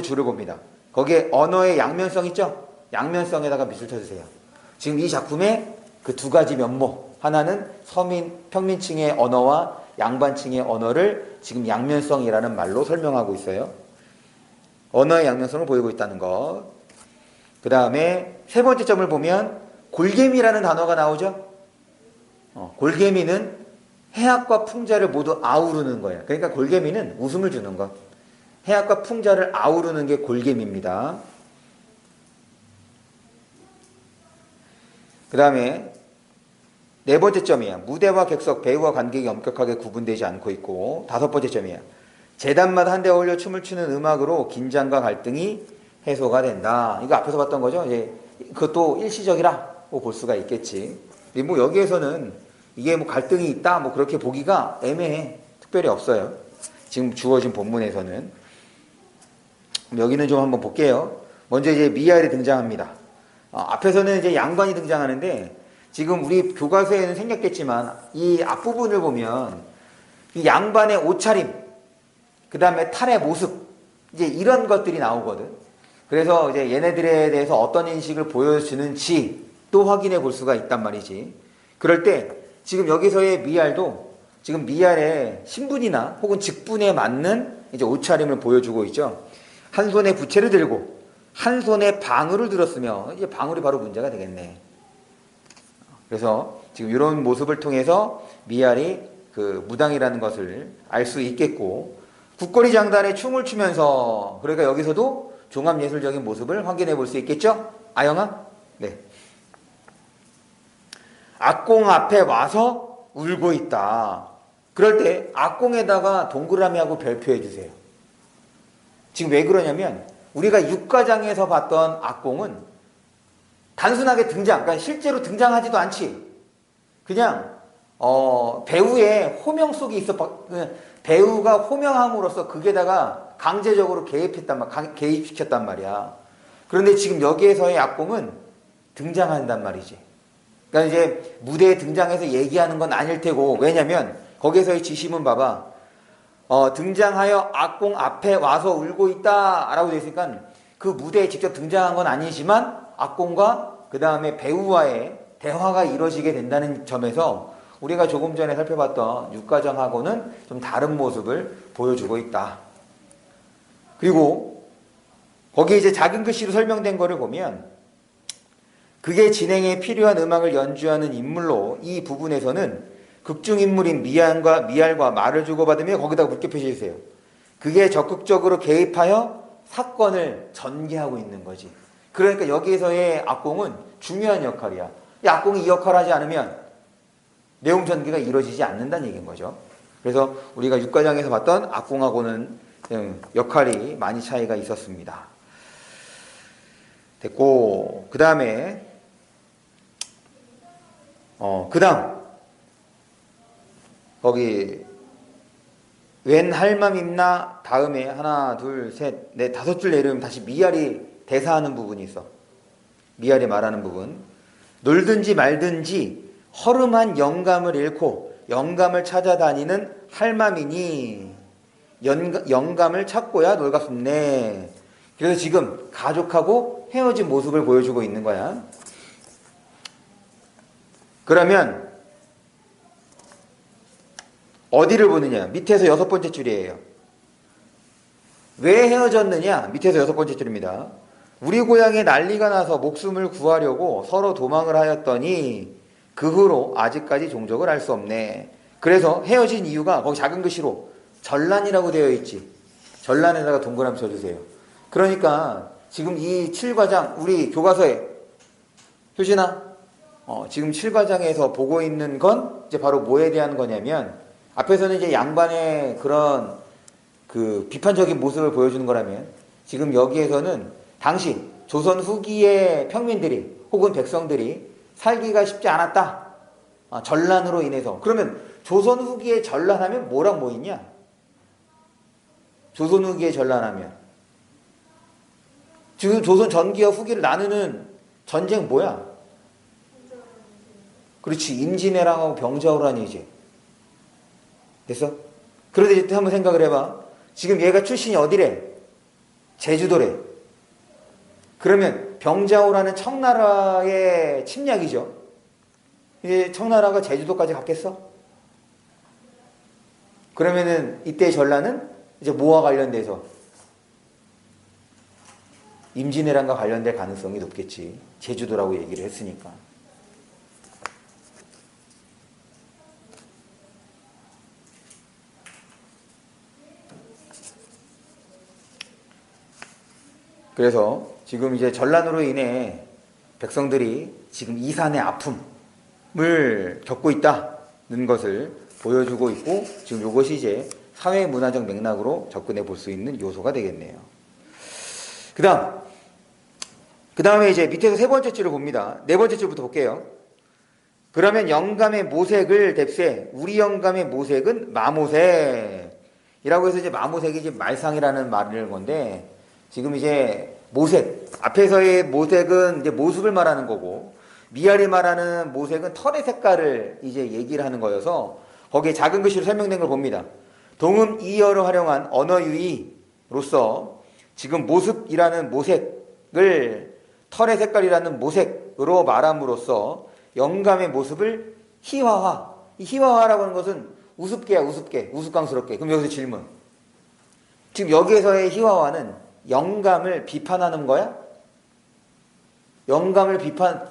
Speaker 1: 줄을 봅니다. 거기에 언어의 양면성 있죠? 양면성에다가 미술 쳐주세요. 지금 이 작품의 그 두 가지 면모, 하나는 평민층의 언어와 양반층의 언어를 지금 양면성이라는 말로 설명하고 있어요. 언어의 양면성을 보이고 있다는 것. 그 다음에 세 번째 점을 보면 골개미라는 단어가 나오죠. 골개미는 해악과 풍자를 모두 아우르는 거예요. 그러니까 골개미는 웃음을 주는 것. 해악과 풍자를 아우르는 게 골개미입니다. 그 다음에 네 번째 점이야. 무대와 객석, 배우와 관객이 엄격하게 구분되지 않고 있고, 다섯 번째 점이야. 재단마다 한데 어울려 춤을 추는 음악으로 긴장과 갈등이 해소가 된다. 이거 앞에서 봤던 거죠. 그것도 일시적이라고 볼 수가 있겠지. 뭐 여기에서는 이게 뭐 갈등이 있다, 뭐 그렇게 보기가 애매해. 특별히 없어요. 지금 주어진 본문에서는. 여기는 좀 한번 볼게요. 먼저 이제 미알이 등장합니다. 앞에서는 이제 양반이 등장하는데, 지금 우리 교과서에는 생략됐지만 이 앞부분을 보면 이 양반의 옷차림, 그 다음에 탈의 모습, 이제 이런 것들이 나오거든. 그래서 이제 얘네들에 대해서 어떤 인식을 보여주는지 또 확인해 볼 수가 있단 말이지. 그럴 때 지금 여기서의 미알도 지금 미알의 신분이나 혹은 직분에 맞는 이제 옷차림을 보여주고 있죠. 한 손에 부채를 들고 한 손에 방울을 들었으며, 이제 방울이 바로 문제가 되겠네. 그래서 지금 이런 모습을 통해서 미알이 그 무당이라는 것을 알 수 있겠고, 국거리 장단에 춤을 추면서, 그러니까 여기서도 종합예술적인 모습을 확인해 볼 수 있겠죠? 아영아? 네. 악공 앞에 와서 울고 있다. 그럴 때 악공에다가 동그라미하고 별표해 주세요. 지금 왜 그러냐면 우리가 6과장에서 봤던 악공은 단순하게 그러니까 실제로 등장하지도 않지. 그냥 배우의 호명 속에 있어. 배우가 호명함으로써 그게다가 강제적으로 개입시켰단 말이야. 그런데 지금 여기에서의 악공은 등장한단 말이지. 그러니까 이제 무대에 등장해서 얘기하는 건 아닐 테고, 왜냐면 거기에서의 지시문 봐봐. 등장하여 악공 앞에 와서 울고 있다 라고 되어 있으니까 그 무대에 직접 등장한 건 아니지만 악공과 그 다음에 배우와의 대화가 이루어지게 된다는 점에서 우리가 조금 전에 살펴봤던 육과정하고는 좀 다른 모습을 보여주고 있다. 그리고 거기에 이제 작은 글씨로 설명된 거를 보면 그게 진행에 필요한 음악을 연주하는 인물로, 이 부분에서는 극중인물인 미알과 말을 주고받으며 거기다가 묻게 표시해주세요. 그게 적극적으로 개입하여 사건을 전개하고 있는 거지. 그러니까 여기에서의 악공은 중요한 역할이야. 이 악공이 이 역할을 하지 않으면 내용 전개가 이루어지지 않는다는 얘기인 거죠. 그래서 우리가 6과장에서 봤던 악공하고는 역할이 많이 차이가 있었습니다. 됐고, 그 다음에 그 다음 거기 웬 할맘 입나 다음에 하나 둘셋넷 다섯 줄 내려오면 다시 미알이 대사하는 부분이 있어. 미알이 말하는 부분. 놀든지 말든지 허름한 영감을 잃고 영감을 찾아다니는 할맘이니 영감을 찾고야 놀갑습네. 그래서 지금 가족하고 헤어진 모습을 보여주고 있는 거야. 그러면 어디를 보느냐? 밑에서 6번째 줄이에요. 왜 헤어졌느냐? 밑에서 6번째 줄입니다. 우리 고향에 난리가 나서 목숨을 구하려고 서로 도망을 하였더니 그 후로 아직까지 종적을 알 수 없네. 그래서 헤어진 이유가 거기 작은 글씨로 전란이라고 되어 있지. 전란에다가 동그라미 쳐주세요. 그러니까 지금 이 7과장 우리 교과서에 효진아 지금 7과장에서 보고 있는 건 이제 바로 뭐에 대한 거냐면 앞에서는 이제 양반의 그런 그 비판적인 모습을 보여주는 거라면 지금 여기에서는 당시 조선 후기의 평민들이 혹은 백성들이 살기가 쉽지 않았다. 전란으로 인해서. 그러면 조선 후기의 전란하면 뭐랑 뭐 있냐? 조선 후기의 전란하면 지금 조선 전기와 후기를 나누는 전쟁 뭐야? 그렇지. 임진왜란하고 병자호란이지. 됐어? 그런데 이제 한번 생각을 해봐. 지금 얘가 출신이 어디래? 제주도래. 그러면 병자호란은 청나라의 침략이죠. 이제 청나라가 제주도까지 갔겠어? 그러면은 이때 전라는 이제 뭐와 관련돼서? 임진왜란과 관련될 가능성이 높겠지. 제주도라고 얘기를 했으니까. 그래서 지금 이제 전란으로 인해 백성들이 지금 이산의 아픔을 겪고 있다는 것을 보여주고 있고 지금 이것이 이제 사회 문화적 맥락으로 접근해 볼 수 있는 요소가 되겠네요. 그 다음에 이제 밑에서 세 번째 줄을 봅니다. 네 번째 줄부터 볼게요. 그러면 영감의 모색을 뎁세 우리 영감의 모색은 마모색이라고 해서 이제 마모색이 이제 말상이라는 말을 건데 지금 이제 모색 앞에서의 모색은 이제 모습을 말하는 거고 미알이 말하는 모색은 털의 색깔을 이제 얘기를 하는 거여서 거기에 작은 글씨로 설명된 걸 봅니다. 동음 이어를 활용한 언어 유희로서 지금 모습이라는 모색을 털의 색깔이라는 모색으로 말함으로써 영감의 모습을 희화화. 이 희화화라고 하는 것은 우습게야 우습게 우스꽝스럽게. 그럼 여기서 질문. 지금 여기에서의 희화화는 영감을 비판하는 거야? 영감을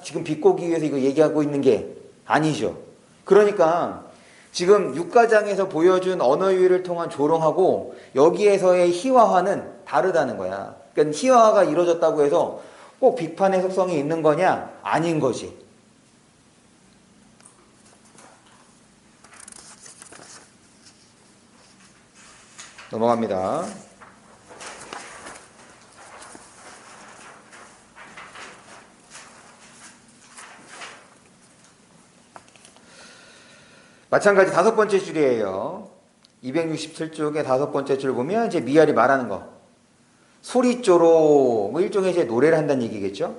Speaker 1: 지금 비꼬기 위해서 이거 얘기하고 있는 게 아니죠. 그러니까 지금 6과장에서 보여준 언어유희를 통한 조롱하고 여기에서의 희화화는 다르다는 거야. 그러니까 희화화가 이루어졌다고 해서 꼭 비판의 속성이 있는 거냐? 아닌 거지. 넘어갑니다. 마찬가지 5번째 줄이에요. 267쪽의 5번째 줄 보면 이제 미알이 말하는 거. 소리조로, 뭐 일종의 이제 노래를 한다는 얘기겠죠?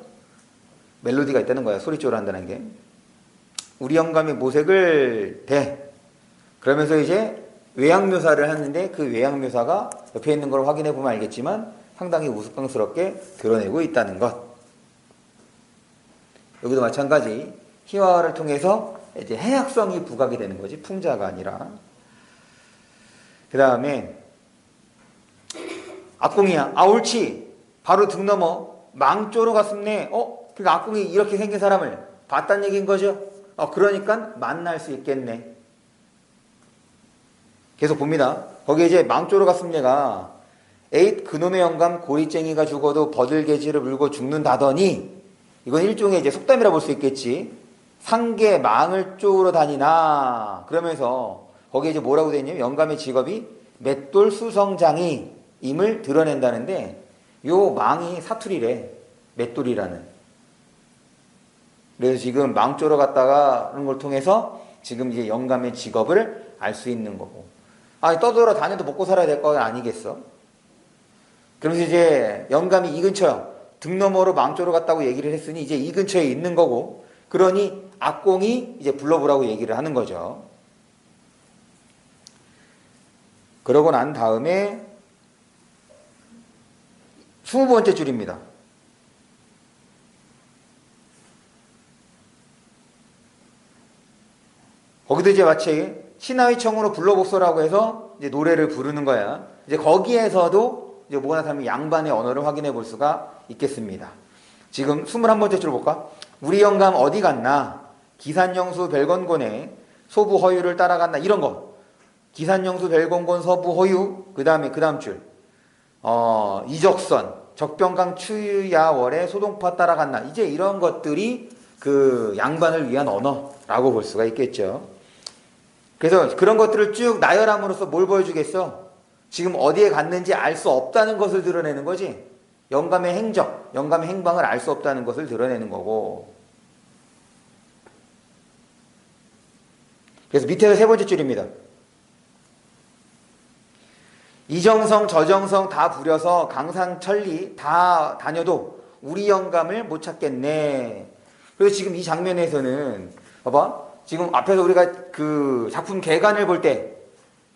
Speaker 1: 멜로디가 있다는 거야. 소리조로 한다는 게. 우리 영감의 모색을 그러면서 이제 외양묘사를 하는데 그 외양묘사가 옆에 있는 걸 확인해 보면 알겠지만 상당히 우스꽝스럽게 드러내고 있다는 것. 여기도 마찬가지. 희화화를 통해서 이제 해악성이 부각이 되는 거지. 풍자가 아니라. 그 다음에 악공이야. 옳지. 바로 등 넘어 망조로 갔습네. 그러니까 악공이 이렇게 생긴 사람을 봤다는 얘기인 거죠. 그러니까 만날 수 있겠네. 계속 봅니다. 거기에 이제 망조로 갔습니다가 에잇 그놈의 영감 고리쟁이가 죽어도 버들개지를 물고 죽는다더니 이건 일종의 이제 속담이라 볼 수 있겠지. 상계 망을 쪼으러 다니나 그러면서 거기에 이제 뭐라고 되어 있냐면 영감의 직업이 맷돌 수성장이 임을 드러낸다는데 요 망이 사투리래. 맷돌이라는. 그래서 지금 망조로 갔다가 하는 걸 통해서 지금 이제 영감의 직업을 알 수 있는 거고. 아, 떠돌아 다녀도 먹고 살아야 될 거 아니겠어? 그러면서 이제 영감이 이 근처, 등 너머로 망조로 갔다고 얘기를 했으니 이제 이 근처에 있는 거고, 그러니 악공이 이제 불러보라고 얘기를 하는 거죠. 그러고 난 다음에 20번째 줄입니다. 거기도 이제 마치 신하의 청으로 불러보소라고 해서 이제 노래를 부르는 거야. 이제 거기에서도 이제 뭐가 나타나면 양반의 언어를 확인해 볼 수가 있겠습니다. 지금 21번째 줄 볼까? 우리 영감 어디 갔나? 기산영수 별건곤에 소부 허유를 따라갔나? 이런 거. 기산영수 별건곤 서부 허유. 그 다음 줄. 이적선. 적병강 추야월에 소동파 따라갔나? 이제 이런 것들이 그 양반을 위한 언어라고 볼 수가 있겠죠. 그래서 그런 것들을 쭉 나열함으로써 뭘 보여주겠어? 지금 어디에 갔는지 알 수 없다는 것을 드러내는 거지. 영감의 행적, 영감의 행방을 알 수 없다는 것을 드러내는 거고. 그래서 밑에서 3번째 줄입니다. 이정성 저정성 다 부려서 강산천리 다 다녀도 우리 영감을 못 찾겠네. 그래서 지금 이 장면에서는 봐봐. 지금 앞에서 우리가 그 작품 개관을 볼 때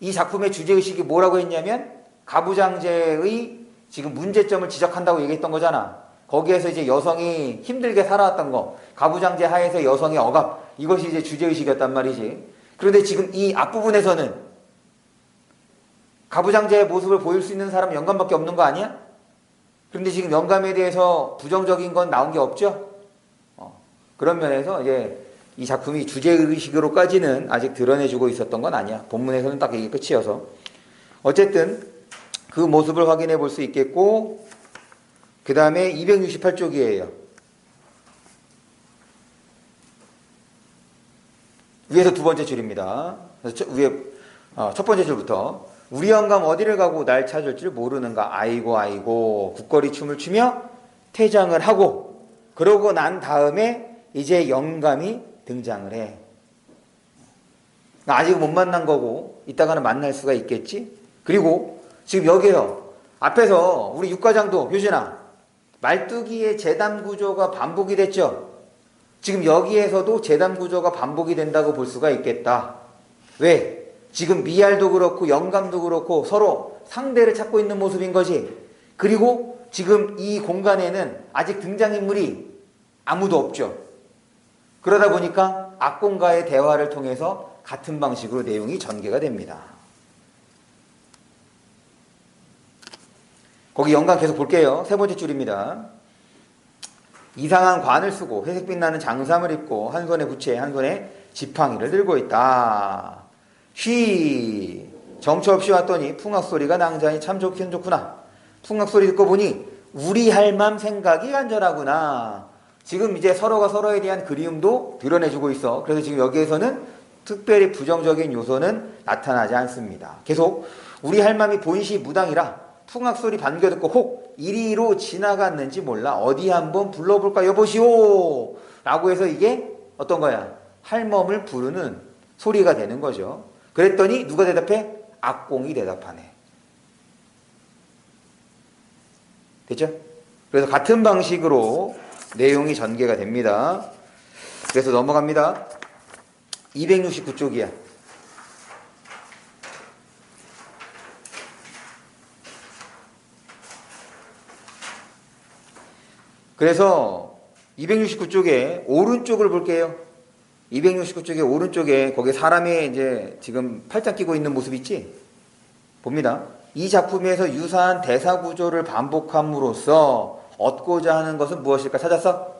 Speaker 1: 이 작품의 주제의식이 뭐라고 했냐면 가부장제의 지금 문제점을 지적한다고 얘기했던 거잖아. 거기에서 이제 여성이 힘들게 살아왔던 거, 가부장제 하에서 여성의 억압, 이것이 이제 주제의식이었단 말이지. 그런데 지금 이 앞부분에서는 가부장제의 모습을 보일 수 있는 사람은 영감밖에 없는 거 아니야? 그런데 지금 영감에 대해서 부정적인 건 나온 게 없죠? 그런 면에서 이제 이 작품이 주제의식으로까지는 아직 드러내주고 있었던 건 아니야. 본문에서는 딱 이게 끝이어서. 어쨌든 그 모습을 확인해 볼 수 있겠고, 그 다음에 268쪽이에요. 위에서 2번째 줄입니다. 위에 첫 번째 줄부터 우리 영감 어디를 가고 날 찾을 줄 모르는가. 아이고 아이고 국거리 춤을 추며 퇴장을 하고, 그러고 난 다음에 이제 영감이 등장을 해. 아직 못 만난 거고 이따가는 만날 수가 있겠지. 그리고 지금 여기서 앞에서 우리 육과장도 효진아 말뚝이의 재단 구조가 반복이 됐죠. 지금 여기에서도 재단 구조가 반복이 된다고 볼 수가 있겠다. 왜? 지금 미알도 그렇고 영감도 그렇고 서로 상대를 찾고 있는 모습인 거지. 그리고 지금 이 공간에는 아직 등장인물이 아무도 없죠. 그러다 보니까 악공과의 대화를 통해서 같은 방식으로 내용이 전개가 됩니다. 거기 영감 계속 볼게요. 3번째 줄입니다. 이상한 관을 쓰고 회색빛 나는 장삼을 입고 한 손에 부채 한 손에 지팡이를 들고 있다. 쉬 정처 없이 왔더니 풍악소리가 낭자니 참 좋긴 좋구나. 풍악소리 듣고 보니 우리 할맘 생각이 간절하구나. 지금 이제 서로가 서로에 대한 그리움도 드러내주고 있어. 그래서 지금 여기에서는 특별히 부정적인 요소는 나타나지 않습니다. 계속 우리 할맘이 본시 무당이라 풍악소리 반겨 듣고 혹 이리로 지나갔는지 몰라 어디 한번 불러볼까 여보시오 라고 해서 이게 어떤 거야? 할멈을 부르는 소리가 되는 거죠. 그랬더니 누가 대답해? 악공이 대답하네. 됐죠? 그래서 같은 방식으로 내용이 전개가 됩니다. 그래서 넘어갑니다. 269쪽이야. 그래서 269쪽에 오른쪽을 볼게요. 269쪽에 오른쪽에 거기에 사람이 이제 지금 팔짱 끼고 있는 모습 있지? 봅니다. 이 작품에서 유사한 대사 구조를 반복함으로써 얻고자 하는 것은 무엇일까 찾았어?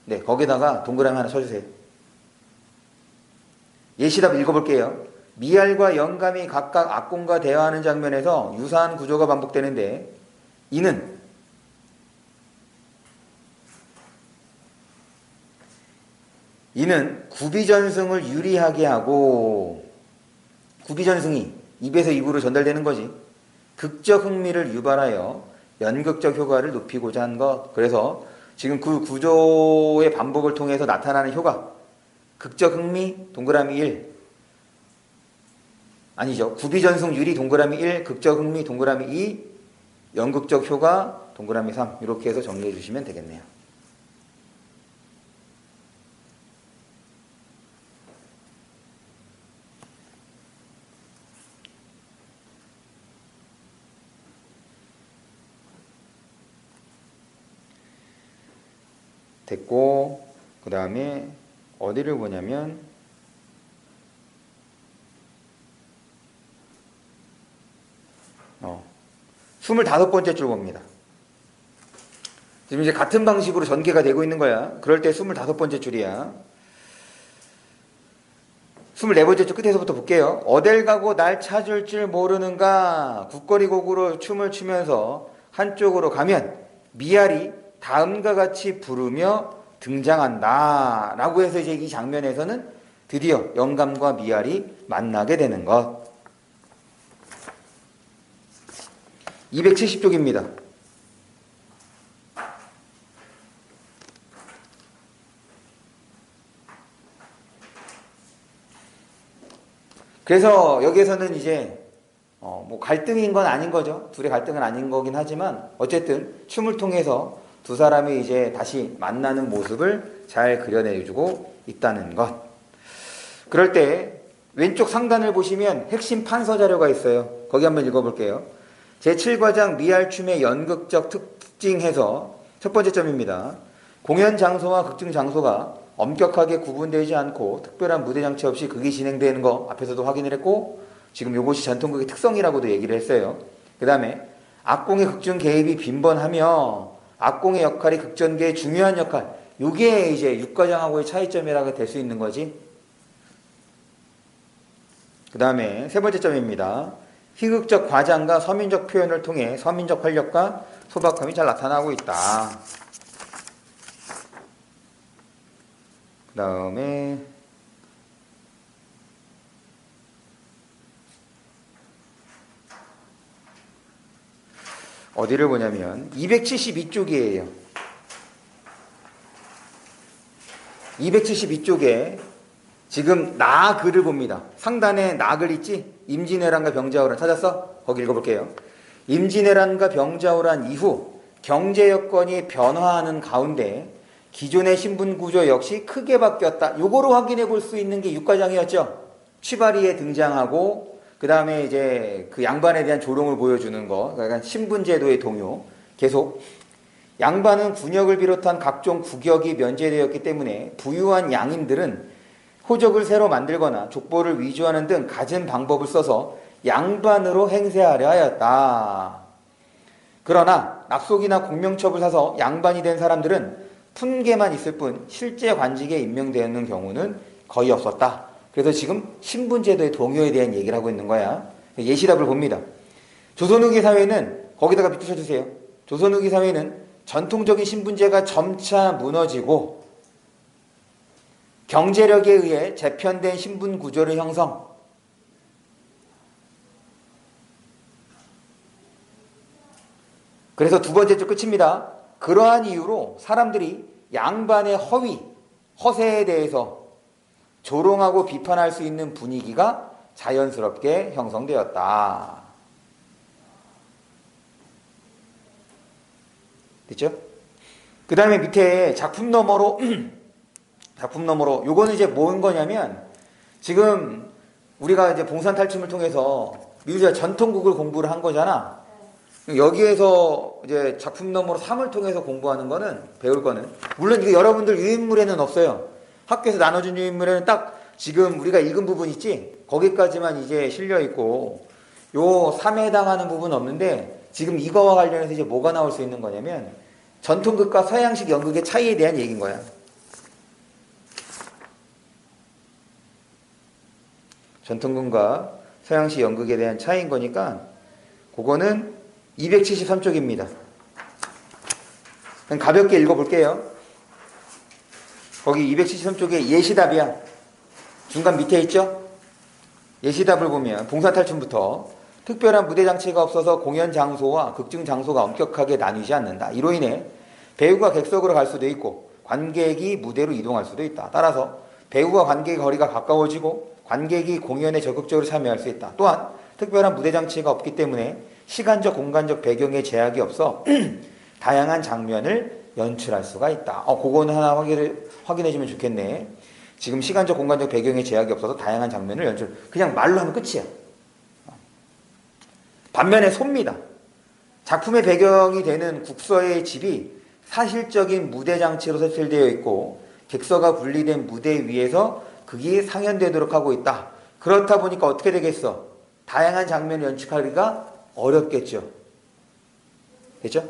Speaker 1: 네, 거기다가 동그라미 하나 쳐주세요. 예시답 읽어볼게요. 미알과 영감이 각각 악공과 대화하는 장면에서 유사한 구조가 반복되는데 이는 구비전승을 유리하게 하고 구비전승이 입에서 입으로 전달되는 거지. 극적 흥미를 유발하여 연극적 효과를 높이고자 한 것. 그래서 지금 그 구조의 반복을 통해서 나타나는 효과. 극적 흥미 동그라미 1. 아니죠. 구비전승 유리 동그라미 1, 극적 흥미 동그라미 2, 연극적 효과 동그라미 3. 이렇게 해서 정리해 주시면 되겠네요. 됐고, 그 다음에 어디를 보냐면 25번째 줄 봅니다. 지금 이제 같은 방식으로 전개가 되고 있는 거야. 그럴 때 25번째 줄이야. 24번째 줄 끝에서부터 볼게요. 어딜 가고 날 찾을 줄 모르는가. 국거리 곡으로 춤을 추면서 한쪽으로 가면 미알이 다음과 같이 부르며 등장한다 라고 해서 이제 이 장면에서는 드디어 영감과 미알이 만나게 되는 것. 270쪽입니다. 그래서 여기에서는 이제 뭐 갈등인 건 아닌 거죠. 둘의 갈등은 아닌 거긴 하지만 어쨌든 춤을 통해서 두 사람이 이제 다시 만나는 모습을 잘 그려내주고 있다는 것. 그럴 때 왼쪽 상단을 보시면 핵심 판서 자료가 있어요. 거기 한번 읽어볼게요. 제7과장 미알춤의 연극적 특징에서 첫 번째 점입니다. 공연 장소와 극중 장소가 엄격하게 구분되지 않고 특별한 무대 장치 없이 극이 진행되는 거 앞에서도 확인을 했고 지금 이것이 전통극의 특성이라고도 얘기를 했어요. 그 다음에 악공의 극중 개입이 빈번하며 악공의 역할이 극전개의 중요한 역할, 이게 이제 육과장하고의 차이점이라고 될 수 있는 거지. 그 다음에 세 번째 점입니다. 희극적 과장과 서민적 표현을 통해 서민적 활력과 소박함이 잘 나타나고 있다. 그 다음에 어디를 보냐면 272쪽이에요. 272쪽에 지금 나글을 봅니다. 상단에 나글 있지? 임진왜란과 병자호란 찾았어? 거기 읽어볼게요. 임진왜란과 병자호란 이후 경제 여건이 변화하는 가운데 기존의 신분 구조 역시 크게 바뀌었다. 요거로 확인해 볼 수 있는 게 육과장이었죠. 취바리에 등장하고 그 다음에 이제 그 양반에 대한 조롱을 보여주는 거. 그러니까 신분제도의 동요. 계속 양반은 군역을 비롯한 각종 국역이 면제되었기 때문에 부유한 양인들은 호적을 새로 만들거나 족보를 위조하는 등 갖은 방법을 써서 양반으로 행세하려 하였다. 그러나 납속이나 공명첩을 사서 양반이 된 사람들은 푼계만 있을 뿐 실제 관직에 임명되는 경우는 거의 없었다. 그래서 지금 신분제도의 동요에 대한 얘기를 하고 있는 거야. 예시답을 봅니다. 조선 후기 사회는 거기다가 밑줄 쳐주세요. 조선 후기 사회는 전통적인 신분제가 점차 무너지고 경제력에 의해 재편된 신분 구조를 형성. 그래서 두 번째 줄 끝입니다. 그러한 이유로 사람들이 양반의 허위, 허세에 대해서 조롱하고 비판할 수 있는 분위기가 자연스럽게 형성되었다. 됐죠? 그 다음에 밑에 작품 너머로 요거는 이제 뭔 거냐면 지금 우리가 이제 봉산탈춤을 통해서 미우자 전통국을 공부를 한 거잖아. 여기에서 이제 작품 너머로 3을 통해서 공부하는 거는 배울 거는 물론 이거 여러분들 유인물에는 없어요. 학교에서 나눠준 유인물에는 딱 지금 우리가 읽은 부분 있지? 거기까지만 이제 실려 있고 요 3에 해당하는 부분은 없는데 지금 이거와 관련해서 이제 뭐가 나올 수 있는 거냐면 전통극과 서양식 연극의 차이에 대한 얘기인 거야. 전통극과 서양식 연극에 대한 차이인 거니까 그거는 273쪽입니다. 그냥 가볍게 읽어볼게요. 거기 273쪽에 예시답이야. 중간 밑에 있죠? 예시답을 보면 봉사탈춤부터 특별한 무대 장치가 없어서 공연 장소와 극중 장소가 엄격하게 나뉘지 않는다. 이로 인해 배우가 객석으로 갈 수도 있고 관객이 무대로 이동할 수도 있다. 따라서 배우와 관객의 거리가 가까워지고 관객이 공연에 적극적으로 참여할 수 있다. 또한 특별한 무대 장치가 없기 때문에 시간적 공간적 배경에 제약이 없어 다양한 장면을 연출할 수가 있다. 그거는 하나 확인해 주면 좋겠네. 지금 시간적 공간적 배경에 제약이 없어서 다양한 장면을 연출. 그냥 말로 하면 끝이야. 반면에 소입니다. 작품의 배경이 되는 국서의 집이 사실적인 무대 장치로 설치되어 있고 객서가 분리된 무대 위에서 극이 상연되도록 하고 있다. 그렇다 보니까 어떻게 되겠어? 다양한 장면을 연출하기가 어렵겠죠. 됐죠?